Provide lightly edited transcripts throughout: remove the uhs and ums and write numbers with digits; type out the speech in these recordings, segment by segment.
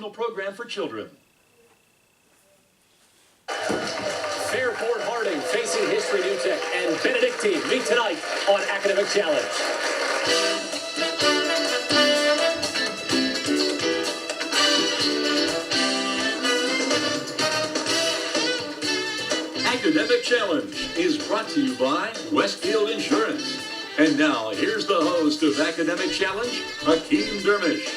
program for children. Fairport Harding facing History New Tech and Benedictine meet tonight on Academic Challenge. Academic Challenge is brought to you by Westfield Insurance. And now, here's the host of Academic Challenge, Hakeem Dermish.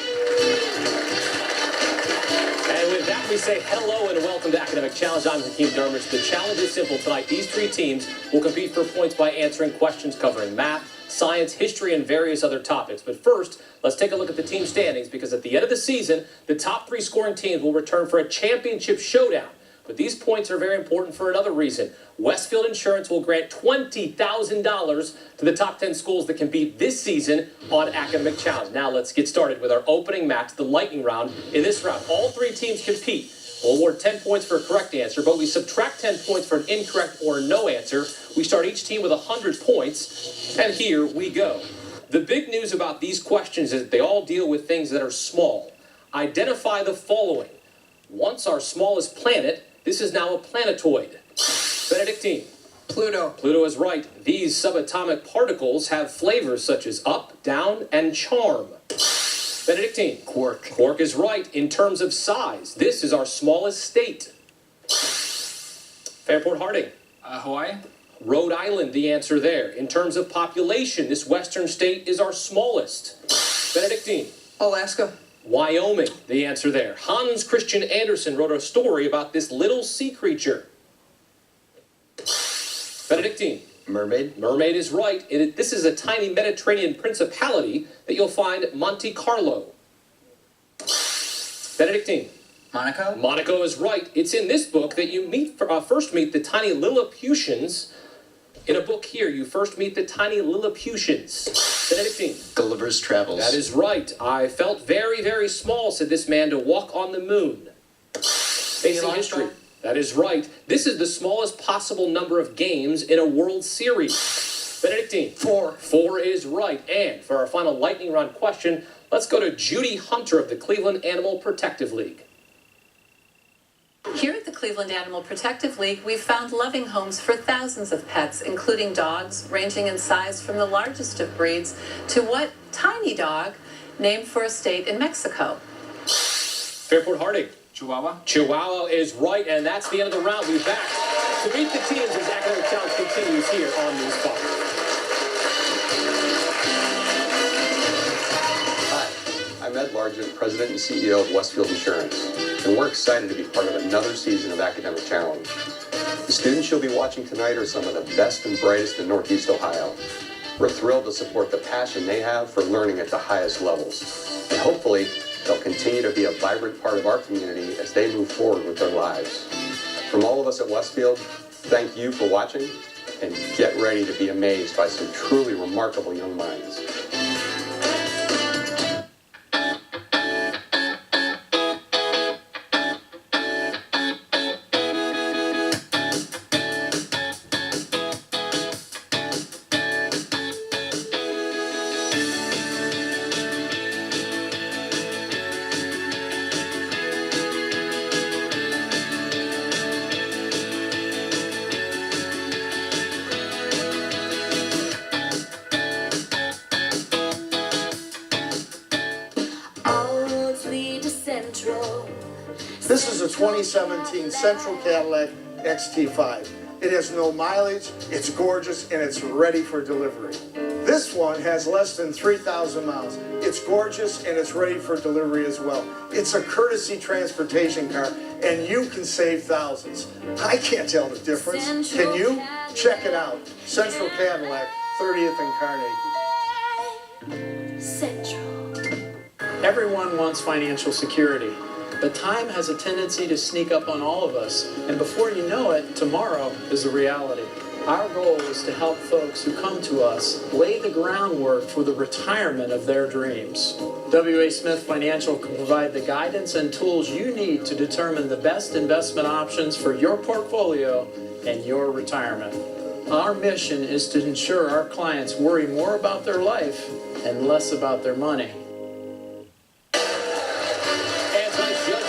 And with that, we say hello and welcome to Academic Challenge. I'm Hakeem Dermish. The challenge is simple tonight. These three teams will compete for points by answering questions covering math, science, history, and various other topics. But first, let's take a look at the team standings, because at the end of the season, the top three scoring teams will return for a championship showdown. But these points are very important for another reason. Westfield Insurance will grant $20,000 to the top 10 schools that compete this season on Academic Challenge. Now let's get started with our opening match, the lightning round. In this round, all three teams compete. We'll award 10 points for a correct answer, but we subtract 10 points for an incorrect or no answer. We start each team with 100 points, and here we go. The big news about these questions is that they all deal with things that are small. Identify the following. Once our smallest planet, this is now a planetoid. Benedictine. Pluto. Pluto is right. These subatomic particles have flavors such as up, down, and charm. Benedictine. Quark. Quark is right. In terms of size, this is our smallest state. Fairport Harding. Hawaii. Rhode Island, the answer there. In terms of population, this western state is our smallest. Benedictine. Alaska. Wyoming, the answer there. Hans Christian Andersen wrote a story about this little sea creature. Benedictine. Mermaid. Mermaid is right. This is a tiny Mediterranean principality that you'll find Monte Carlo. Benedictine. Monaco. Monaco is right. It's in this book that you first meet the tiny Lilliputians. In a book here, you first meet the tiny Lilliputians. Benedictine. Gulliver's Travels. That is right. I felt very, very small, said this man, to walk on the moon. Facing history. That is right. This is the smallest possible number of games in a World Series. Benedictine. 4. 4 is right. And for our final lightning round question, let's go to Judy Hunter of the Cleveland Animal Protective League. Here at the Cleveland Animal Protective League, we've found loving homes for thousands of pets, including dogs, ranging in size from the largest of breeds to what tiny dog named for a state in Mexico. Fairport Harding. Chihuahua. Chihuahua is right, and that's the end of the round. We'll be back to meet the teams as Academic Challenge continues here on News 5. Hi, I'm Ed Largent, President and CEO of Westfield Insurance, and we're excited to be part of another season of Academic Challenge. The students you'll be watching tonight are some of the best and brightest in Northeast Ohio. We're thrilled to support the passion they have for learning at the highest levels, and hopefully they'll continue to be a vibrant part of our community as they move forward with their lives. From all of us at Westfield, thank you for watching, and get ready to be amazed by some truly remarkable young minds. This is a 2017 Central Cadillac XT5. It has no mileage, it's gorgeous, and it's ready for delivery. This one has less than 3,000 miles. It's gorgeous and it's ready for delivery as well. It's a courtesy transportation car, and you can save thousands. I can't tell the difference. Can you? Check it out. Central Cadillac, 30th and Carnegie. Central. Everyone wants financial security, but time has a tendency to sneak up on all of us, and before you know it, tomorrow is a reality. Our goal is to help folks who come to us lay the groundwork for the retirement of their dreams. W.A. Smith Financial can provide the guidance and tools you need to determine the best investment options for your portfolio and your retirement. Our mission is to ensure our clients worry more about their life and less about their money. And tonight's judge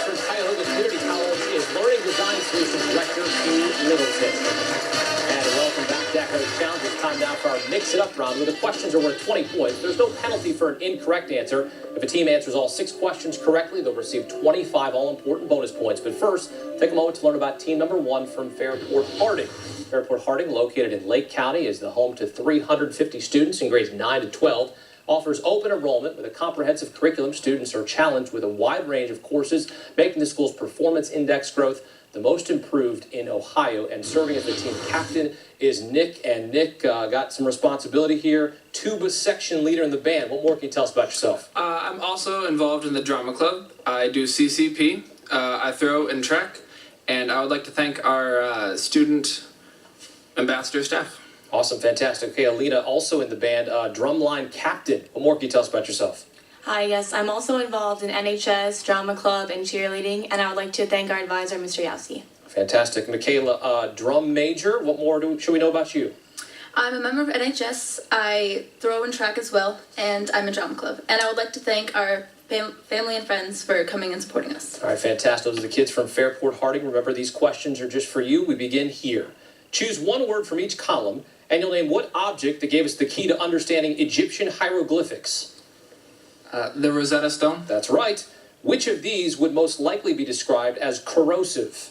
for our Mix It Up round, where the questions are worth 20 points. There's no penalty for an incorrect answer. If a team answers all 6 questions correctly, they'll receive 25 all-important bonus points. But first, take a moment to learn about team number 1 from Fairport Harding. Fairport Harding, located in Lake County, is the home to 350 students in grades 9 to 12. Offers open enrollment with a comprehensive curriculum. Students are challenged with a wide range of courses, making the school's performance index growth the most improved in Ohio. And serving as the team captain is Nick. And Nick got some responsibility here. Tuba section leader in the band. What more can you tell us about yourself? I'm also involved in the drama club. I do CCP. I throw and track. And I would like to thank our student ambassador staff. Awesome, fantastic. Okay, Alina, also in the band, drumline captain. What more can you tell us about yourself? Hi, yes, I'm also involved in NHS, drama club, and cheerleading, and I would like to thank our advisor, Mr. Yowski. Fantastic. Michaela, drum major. What more should we know about you? I'm a member of NHS. I throw and track as well, and I'm a drama club. And I would like to thank our family and friends for coming and supporting us. All right, fantastic. Those are the kids from Fairport Harding. Remember, these questions are just for you. We begin here. Choose one word from each column, and you'll name what object that gave us the key to understanding Egyptian hieroglyphics. The Rosetta Stone. That's right. Which of these would most likely be described as corrosive?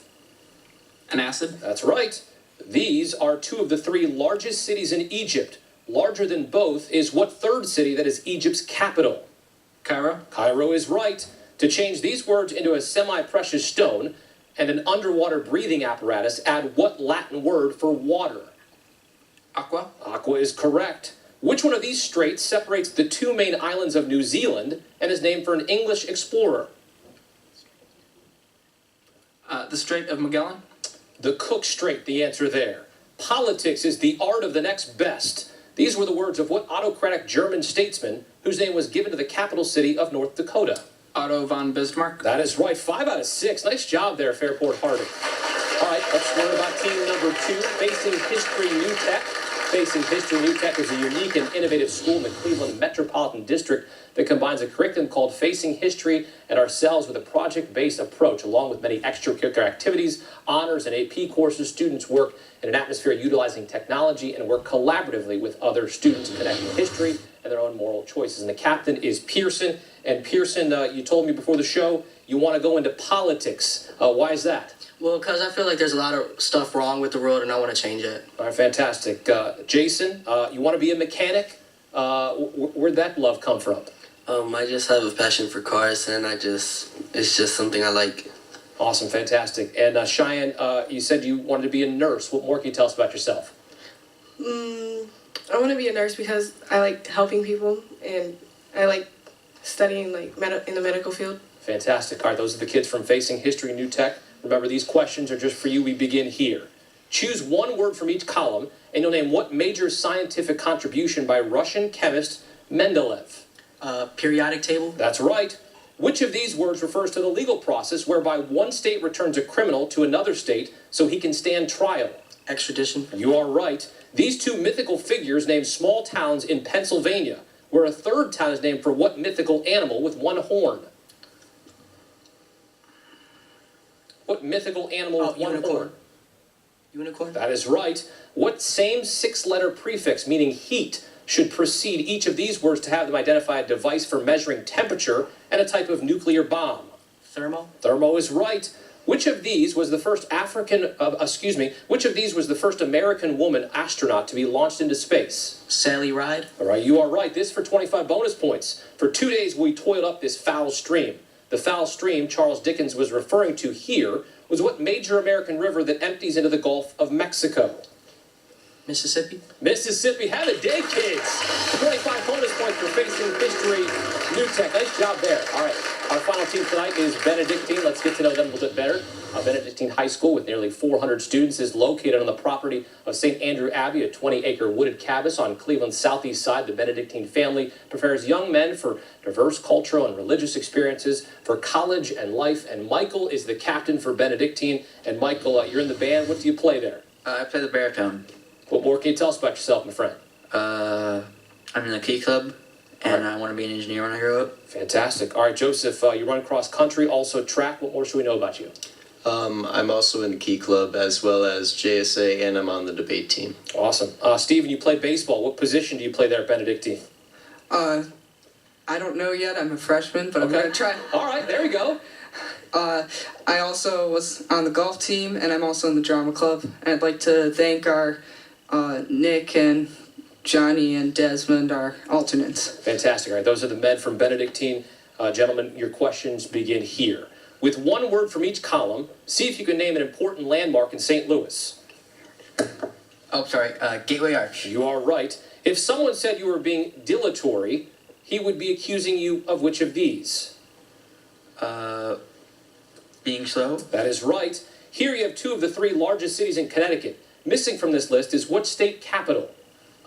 An acid. That's right. These are 2 of the 3 largest cities in Egypt. Larger than both is what third city that is Egypt's capital? Cairo. Cairo is right. To change these words into a semi-precious stone and an underwater breathing apparatus, add what Latin word for water? Aqua. Aqua is correct. Which one of these straits separates the 2 main islands of New Zealand and is named for an English explorer? The Strait of Magellan. The Cook Strait, the answer there. Politics is the art of the next best. These were the words of what autocratic German statesman whose name was given to the capital city of North Dakota? Otto von Bismarck. That is right. 5 out of 6. Nice job there, Fairport Harding. All right, let's learn about team number 2, Facing History New Tech. Facing History New Tech is a unique and innovative school in the Cleveland Metropolitan District that combines a curriculum called Facing History and Ourselves with a project-based approach. Along with many extracurricular activities, honors, and AP courses, students work in an atmosphere utilizing technology and work collaboratively with other students, connecting history and their own moral choices. And the captain is Pearson. And Pearson, you told me before the show you want to go into politics. Why is that? Well, because I feel like there's a lot of stuff wrong with the world and I want to change it. All right, fantastic. Jason, you want to be a mechanic? Where'd that love come from? I just have a passion for cars and it's just something I like. Awesome, fantastic. And Cheyenne, you said you wanted to be a nurse. What more can you tell us about yourself? I want to be a nurse because I like helping people and I like studying in the medical field. Fantastic. All right, those are the kids from Facing History New Tech. Remember, these questions are just for you. We begin here. Choose one word from each column, and you'll name what major scientific contribution by Russian chemist Mendeleev. Periodic table. That's right. Which of these words refers to the legal process whereby one state returns a criminal to another state so he can stand trial? Extradition. You are right. These 2 mythical figures name small towns in Pennsylvania, where a third town is named for what mythical animal with 1 horn? What mythical animal with 1 horn? Unicorn. That is right. What same 6-letter prefix meaning heat should precede each of these words to have them identify a device for measuring temperature and a type of nuclear bomb? Thermo. Thermo is right. Which of these was the first which of these was the first American woman astronaut to be launched into space? Sally Ride. All right, you are right. This for 25 bonus points. For 2 days, we toiled up this foul stream. The foul stream Charles Dickens was referring to here was what major American river that empties into the Gulf of Mexico? Mississippi. Mississippi. Have a day, kids. 25 bonus points for Facing History New Tech. Nice job there. All right, our final team tonight is Benedictine. Let's get to know them a little bit better. Benedictine High School, with nearly 400 students, is located on the property of St. Andrew Abbey, a 20-acre wooded campus on Cleveland's southeast side. The Benedictine family prepares young men for diverse cultural and religious experiences, for college and life. And Michael is the captain for Benedictine. And Michael, you're in the band. What do you play there? I play the baritone. What more can you tell us about yourself, my friend? I'm in the Key Club, and I want to be an engineer when I grow up. Fantastic. All right, Joseph, you run cross country, also track. What more should we know about you? I'm also in the Key Club as well as JSA, and I'm on the debate team. Awesome. Steven, you play baseball. What position do you play there at Benedictine? I don't know yet. I'm a freshman, but I'm Okay. going to try. All right, there we go. I also was on the golf team, and I'm also in the drama club. And I'd like to thank our Nick and Johnny and Desmond, our alternates. Fantastic. All right, those are the men from Benedictine. Gentlemen, your questions begin here. With one word from each column, see if you can name an important landmark in St. Louis. Oh, sorry. Gateway Arch. You are right. If someone said you were being dilatory, he would be accusing you of which of these? Being slow. That is right. Here you have two of the three largest cities in Connecticut. Missing from this list is what state capital?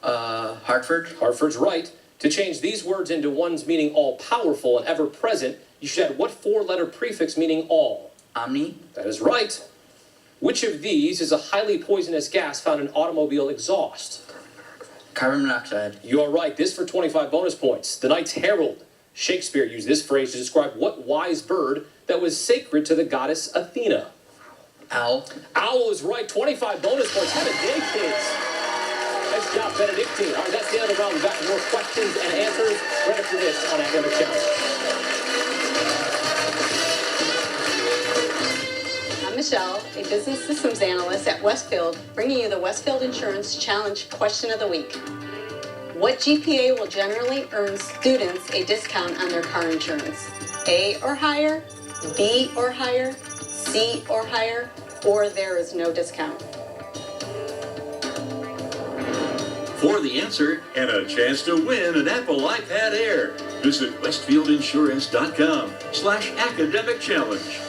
Hartford. Hartford's right. To change these words into ones meaning all-powerful and ever-present, you should add what four-letter prefix meaning all? Omni. That is right. Which of these is a highly poisonous gas found in automobile exhaust? Carbon monoxide. You are right. This for 25 bonus points. The Knights Herald. Shakespeare used this phrase to describe what wise bird that was sacred to the goddess Athena. Owl. Owl is right. 25 bonus points. Have a day, kids. Nice job, Benedictine. All right, that's the end of the round. We've got more questions and answers right after this on Academic Challenge. I'm Michelle, a business systems analyst at Westfield, bringing you the Westfield Insurance Challenge Question of the Week. What GPA will generally earn students a discount on their car insurance? A or higher, B or higher, C or higher, or there is no discount? For the answer and a chance to win an Apple iPad Air, visit westfieldinsurance.com/academic challenge.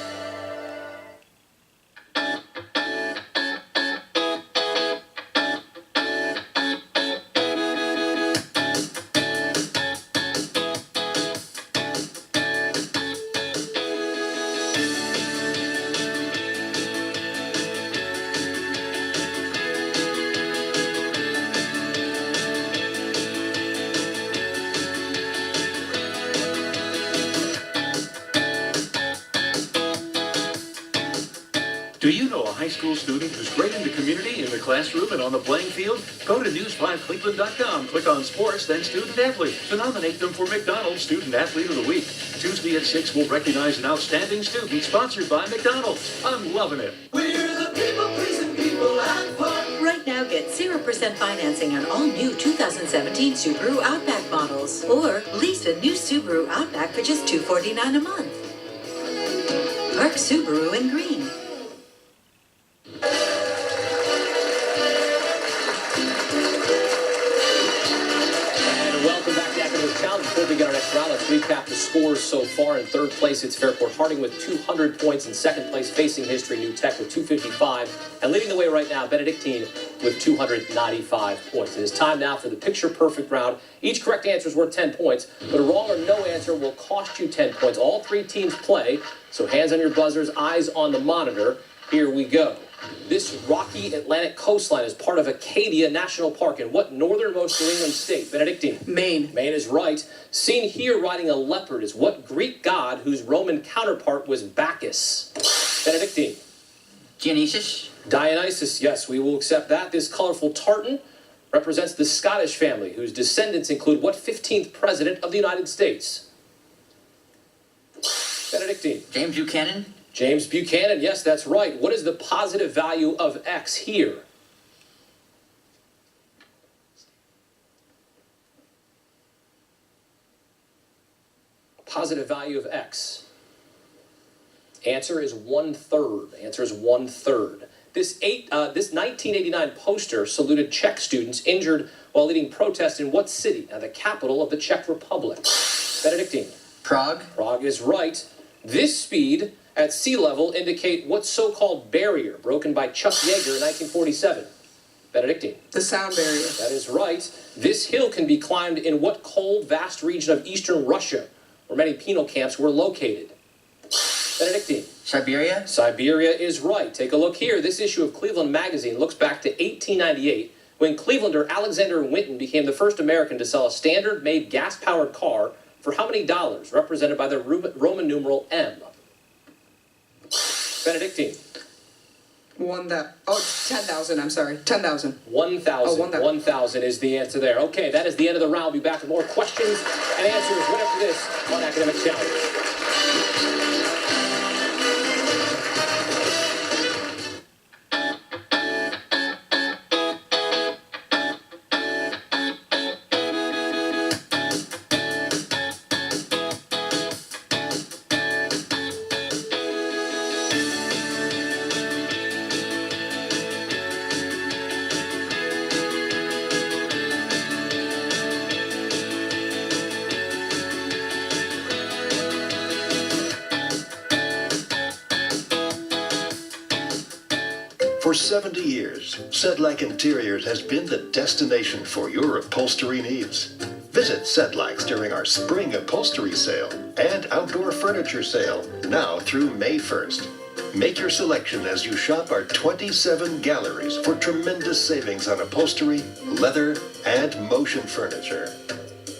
Do you know a high school student who's great in the community, in the classroom, and on the playing field? Go to news5cleveland.com, click on sports, then student athlete to nominate them for McDonald's Student Athlete of the Week. Tuesday at 6, we'll recognize an outstanding student sponsored by McDonald's. I'm loving it. We're the people pleasing people at Park. Right now, get 0% financing on all new 2017 Subaru Outback models. Or lease a new Subaru Outback for just $249 a month. Park Subaru in green. Welcome back to Academic Challenge. Before we begin our next round, let's recap the scores so far. In third place, it's Fairport Harding with 200 points. In second place, Facing History, New Tech with 255. And leading the way right now, Benedictine with 295 points. It is time now for the picture-perfect round. Each correct answer is worth 10 points, but a wrong or no answer will cost you 10 points. All three teams play, so hands on your buzzers, eyes on the monitor. Here we go. This rocky Atlantic coastline is part of Acadia National Park in what northernmost New England state? Benedictine. Maine. Maine is right. Seen here riding a leopard is what Greek god whose Roman counterpart was Bacchus? Benedictine. Dionysus. Dionysus, yes, we will accept that. This colorful tartan represents the Scottish family whose descendants include what 15th president of the United States? Benedictine. James Buchanan. James Buchanan, yes, that's right. What is the positive value of X here? Positive value of X. Answer is 1/3. Answer is 1/3. This 1989 poster saluted Czech students injured while leading protests in what city? Now, the capital of the Czech Republic. Benedictine. Prague. Prague is right. This speed at sea level indicate what so-called barrier broken by Chuck Yeager in 1947? Benedictine. The sound barrier. That is right. This hill can be climbed in what cold, vast region of eastern Russia, where many penal camps were located? Benedictine. Siberia. Siberia is right. Take a look here. This issue of Cleveland Magazine looks back to 1898, when Clevelander Alexander Winton became the first American to sell a standard-made gas-powered car for how many dollars, represented by the Roman numeral M? Benedictine. 10,000, I'm sorry. 10,000. 1,000. 1,000 is the answer there. Okay, that is the end of the round. We'll be back with more questions and answers right after this on Academic Challenge. For 70 years, Sedlak Interiors has been the destination for your upholstery needs. Visit Sedlak's during our spring upholstery sale and outdoor furniture sale, now through May 1st. Make your selection as you shop our 27 galleries for tremendous savings on upholstery, leather, and motion furniture.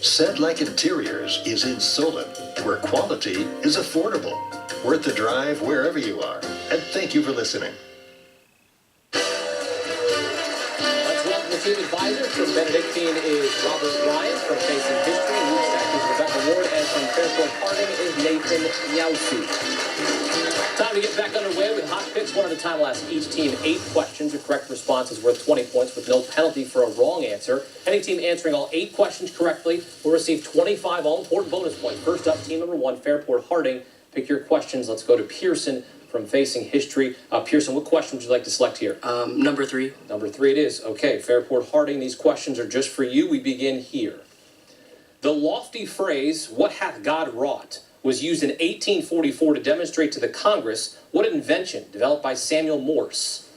Sedlak Interiors is in Solon, where quality is affordable. Worth the drive wherever you are. And thank you for listening. Team advisor from Benedictine is Robert Ryan. From Facing History, New Tech is Rebecca Ward, and from Fairfield Harding is Nathan Yausi. Time to get back underway with hot picks. One at a time. We'll ask each team 8 questions. A correct response is worth 20 points with no penalty for a wrong answer. Any team answering all 8 questions correctly will receive 25 all-important bonus points. First up, team number 1, Fairport Harding. Pick your questions. Let's go to Pearson from Facing History. Pearson, what question would you like to select here? Number 3. Number 3 it is. Okay, Fairport Harding, these questions are just for you. We begin here. The lofty phrase, "What hath God wrought?" was used in 1844 to demonstrate to the Congress what invention developed by Samuel Morse?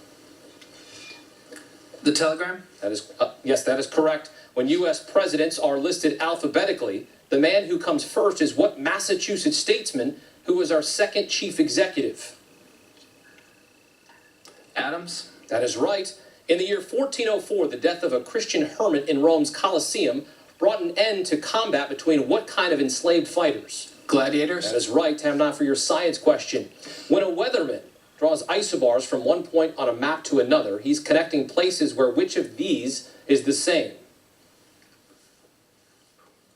The telegram? That is, yes, that is correct. When U.S. presidents are listed alphabetically, the man who comes first is what Massachusetts statesman who was our second chief executive? Adams? That is right. In the year 1404, the death of a Christian hermit in Rome's Colosseum brought an end to combat between what kind of enslaved fighters? Gladiators? That is right. Time now for your science question. When a weatherman draws isobars from one point on a map to another, he's connecting places where which of these is the same?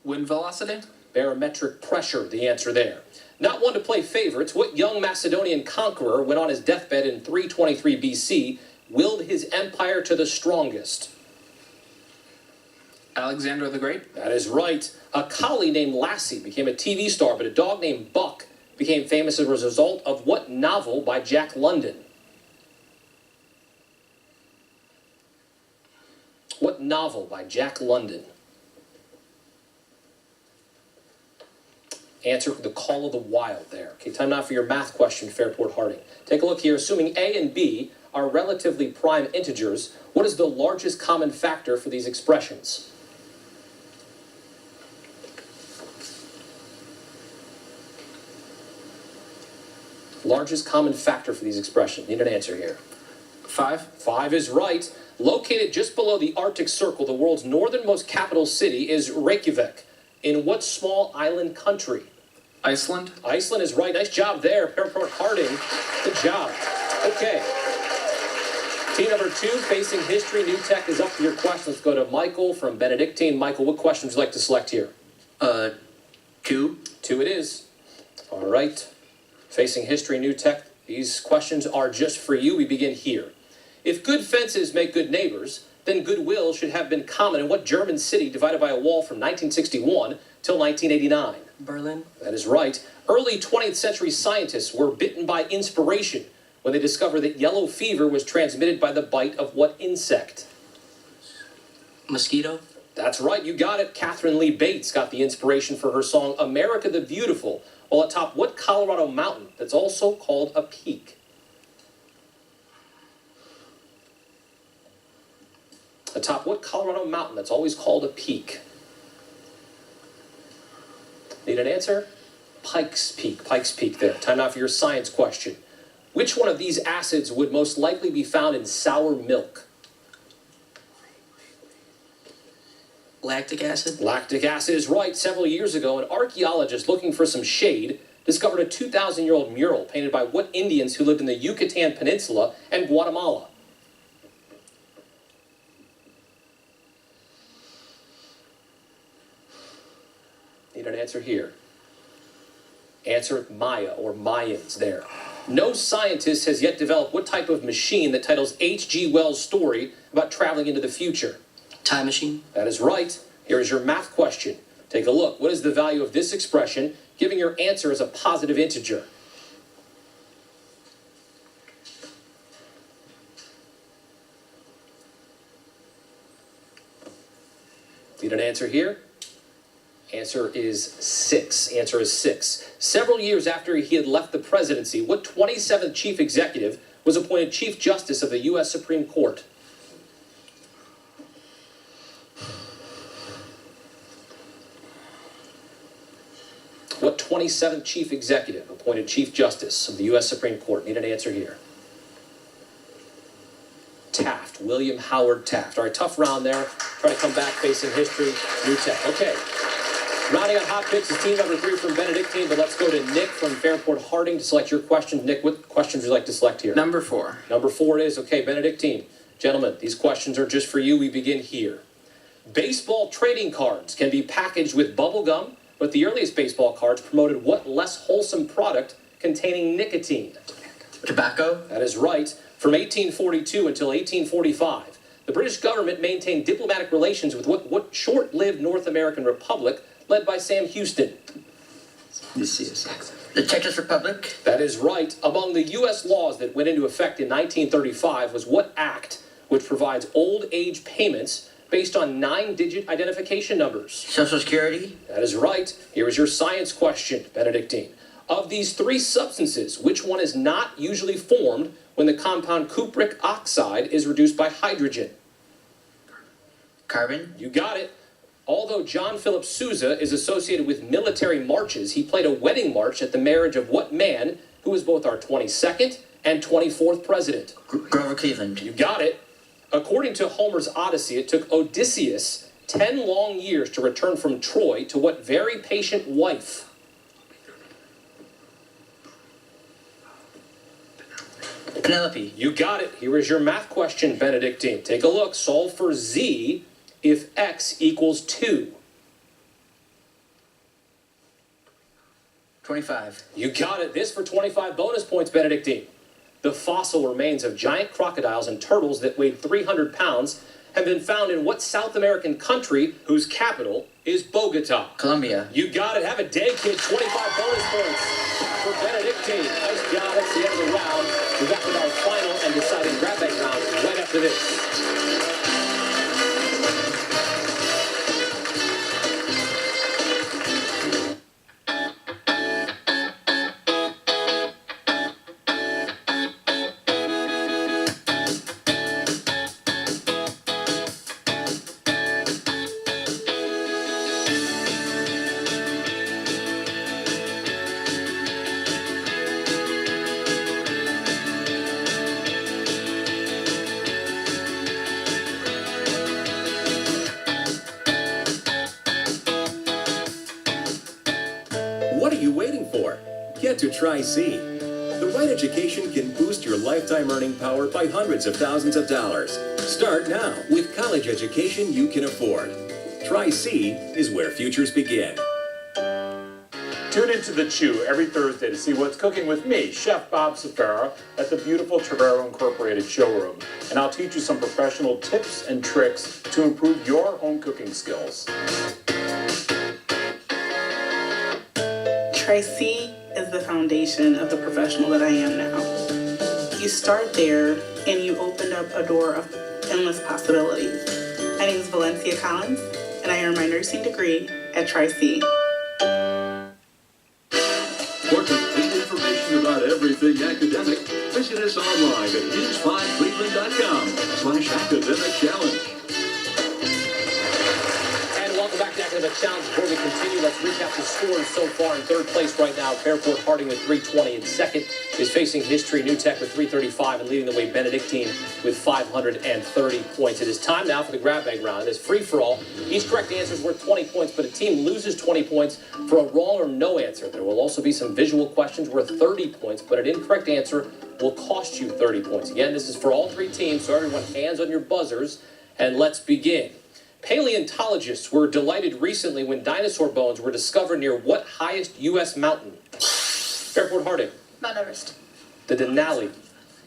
Wind velocity? Barometric pressure, the answer there. Not one to play favorites, what young Macedonian conqueror, when on his deathbed in 323 BC, willed his empire to the strongest? Alexander the Great? That is right. A collie named Lassie became a TV star, but a dog named Buck became famous as a result of what novel by Jack London? What novel by Jack London? Answer The Call of the Wild there. Okay, time now for your math question, Fairport Harding. Take a look here. Assuming A and B are relatively prime integers, what is the largest common factor for these expressions? Largest common factor for these expressions. Need an answer here. 5. 5 is right. Located just below the Arctic Circle, the world's northernmost capital city is Reykjavik. In what small island country? Iceland? Iceland is right. Nice job there, Fairport Harding. Good job. Okay. Team number 2, Facing History. New Tech is up to your question. Let's go to Michael from Benedictine. Michael, what question would you like to select here? 2. 2 it is. All right. Facing History, New Tech. These questions are just for you. We begin here. If good fences make good neighbors, then goodwill should have been common in what German city divided by a wall from 1961 till 1989? Berlin? That is right. Early 20th century scientists were bitten by inspiration when they discovered that yellow fever was transmitted by the bite of what insect? Mosquito? That's right, you got it. Catherine Lee Bates got the inspiration for her song America the Beautiful, while atop what Colorado mountain that's also called a peak? Atop what Colorado mountain that's always called a peak? Need an answer? Pikes Peak. Pikes Peak there. Time now for your science question. Which one of these acids would most likely be found in sour milk? Lactic acid? Lactic acid is right. Several years ago, an archaeologist looking for some shade discovered a 2,000-year-old mural painted by what Indians who lived in the Yucatan Peninsula and Guatemala? Need an answer here. Answer Maya or Mayans there. No scientist has yet developed what type of machine that titles H.G. Wells' story about traveling into the future. Time machine? That is right. Here is your math question. Take a look. What is the value of this expression, giving your answer as a positive integer? Need an answer here? Answer is 6. Answer is 6. Several years after he had left the presidency, what 27th chief executive was appointed Chief Justice of the U.S. Supreme Court? What 27th chief executive appointed Chief Justice of the U.S. Supreme Court? Need an answer here. Taft, William Howard Taft. All right, tough round there. Try to come back facing history. New tech. Okay. Rounding out hot picks is team number 3 from Benedictine, but let's go to Nick from Fairport Harding to select your questions. Nick, what questions would you like to select here? Number 4. Number 4 it is. Okay, Benedictine. Gentlemen, these questions are just for you. We begin here. Baseball trading cards can be packaged with bubble gum, but the earliest baseball cards promoted what less wholesome product containing nicotine? Tobacco? That is right. From 1842 until 1845, the British government maintained diplomatic relations with what short-lived North American republic led by Sam Houston? The Czech Republic? That is right. Among the U.S. laws that went into effect in 1935 was what act which provides old age payments based on 9-digit identification numbers? Social Security? That is right. Here is your science question, Benedictine. Of these 3 substances, which one is not usually formed when the compound cupric oxide is reduced by hydrogen? Carbon? You got it. Although John Philip Sousa is associated with military marches, he played a wedding march at the marriage of what man who was both our 22nd and 24th president? Grover Cleveland. You got it. According to Homer's Odyssey, it took Odysseus 10 long years to return from Troy to what very patient wife? Penelope. You got it. Here is your math question, Benedictine. Take a look. Solve for z if x equals 2. 25. You got it. This for 25 bonus points, Benedictine. The fossil remains of giant crocodiles and turtles that weighed 300 pounds have been found in what South American country whose capital is Bogota? Colombia. You got it. Have a day, kid. 25 bonus points for Benedictine. Nice job. That's the end of the round. We're back with our final and deciding grab bag round right after this. What are you waiting for? Get to Tri-C. The right education can boost your lifetime earning power by hundreds of thousands of dollars. Start now with college education you can afford. Tri-C is where futures begin. Tune into The Chew every Thursday to see what's cooking with me, Chef Bob Safara, at the beautiful Trevero Incorporated showroom. And I'll teach you some professional tips and tricks to improve your home cooking skills. Tri-C is the foundation of the professional that I am now. You start there and you opened up a door of endless possibilities. My name is Valencia Collins and I earned my nursing degree at Tri-C. For complete information about everything academic, visit us online at news5cleveland.com/academic challenge. And welcome back to Academic Challenge. Before we continue, let's recap the scores so far in third place right now, Fairport Harding with 320. In second is facing History New Tech with 335 and leading the way Benedictine with 530 points. It is time now for the grab bag round. It's free for all. Each correct answer is worth 20 points, but a team loses 20 points for a wrong or no answer. There will also be some visual questions worth 30 points, but an incorrect answer will cost you 30 points. Again, this is for all three teams, so everyone hands on your buzzers, and let's begin. Paleontologists were delighted recently when dinosaur bones were discovered near what highest U.S. mountain? Fairport Harding. Mount Everest. The Denali.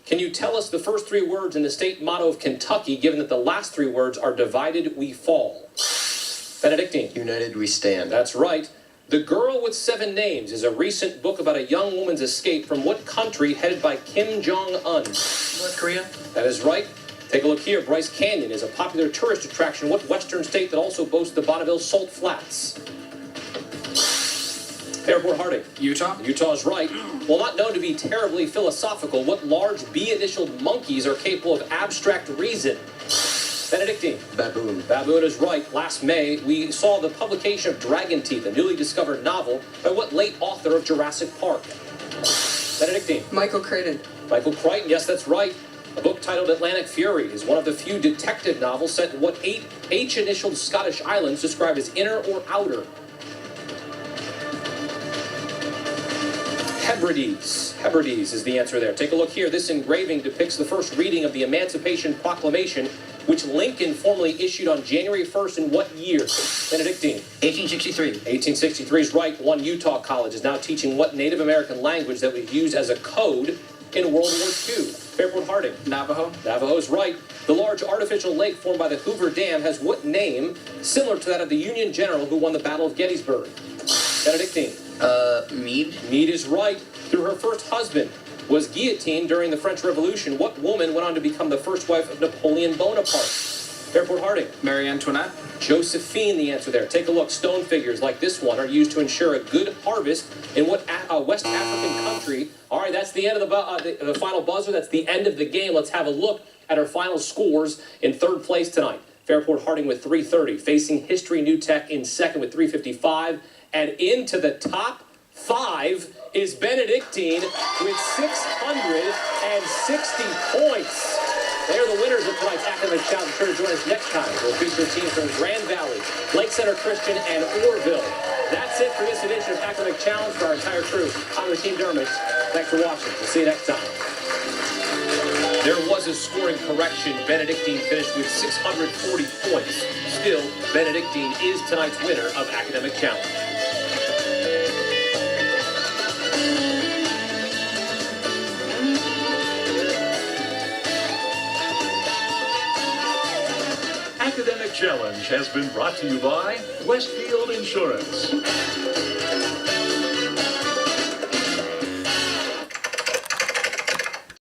Can you tell us the first three words in the state motto of Kentucky, given that the last three words are divided we fall? Benedictine. United we stand. That's right. The Girl with Seven Names is a recent book about a young woman's escape from what country headed by Kim Jong-un? North Korea. That is right. Take a look here. Bryce Canyon is a popular tourist attraction. What western state that also boasts the Bonneville Salt Flats? Fairport Harding. Utah. Utah is right. While not known to be terribly philosophical, what large B-initialed monkeys are capable of abstract reason? Benedictine. Baboon. Baboon is right. Last May, we saw the publication of Dragon Teeth, a newly discovered novel by what late author of Jurassic Park? Benedictine. Michael Crichton. Michael Crichton, yes, that's right. A book titled Atlantic Fury is one of the few detective novels set in what H-initialed Scottish islands described as inner or outer? Hebrides. Hebrides is the answer there. Take a look here. This engraving depicts the first reading of the Emancipation Proclamation, which Lincoln formally issued on January 1st in what year? Benedictine. 1863. 1863 is right. One Utah college is now teaching what Native American language that was used as a code in World War II? Fairport Harding. Navajo. Navajo is right. The large artificial lake formed by the Hoover Dam has what name similar to that of the Union general who won the Battle of Gettysburg? Benedictine. Meade. Meade is right. Through her first husband was guillotined during the French Revolution. What woman went on to become the first wife of Napoleon Bonaparte? Fairport Harding. Marie Antoinette. Josephine, the answer there. Take a look. Stone figures like this one are used to ensure a good harvest in what West African country? All right, that's the end of the final buzzer. That's the end of the game. Let's have a look at our final scores in third place tonight. Fairport Harding with 330, facing History New Tech in second with 355, and into the top 5 is Benedictine with 660 points. They are the winners of tonight's academic challenge. Sure to join us next time. We'll feature teams from Grand Valley, Lake Center Christian, and Orville. That's it for this edition of Academic Challenge for our entire crew. I'm Team Dermott. Thanks for watching. We'll see you next time. There was a scoring correction. Benedictine finished with 640 points. Still, Benedictine is tonight's winner of Academic Challenge. Academic Challenge has been brought to you by Westfield Insurance.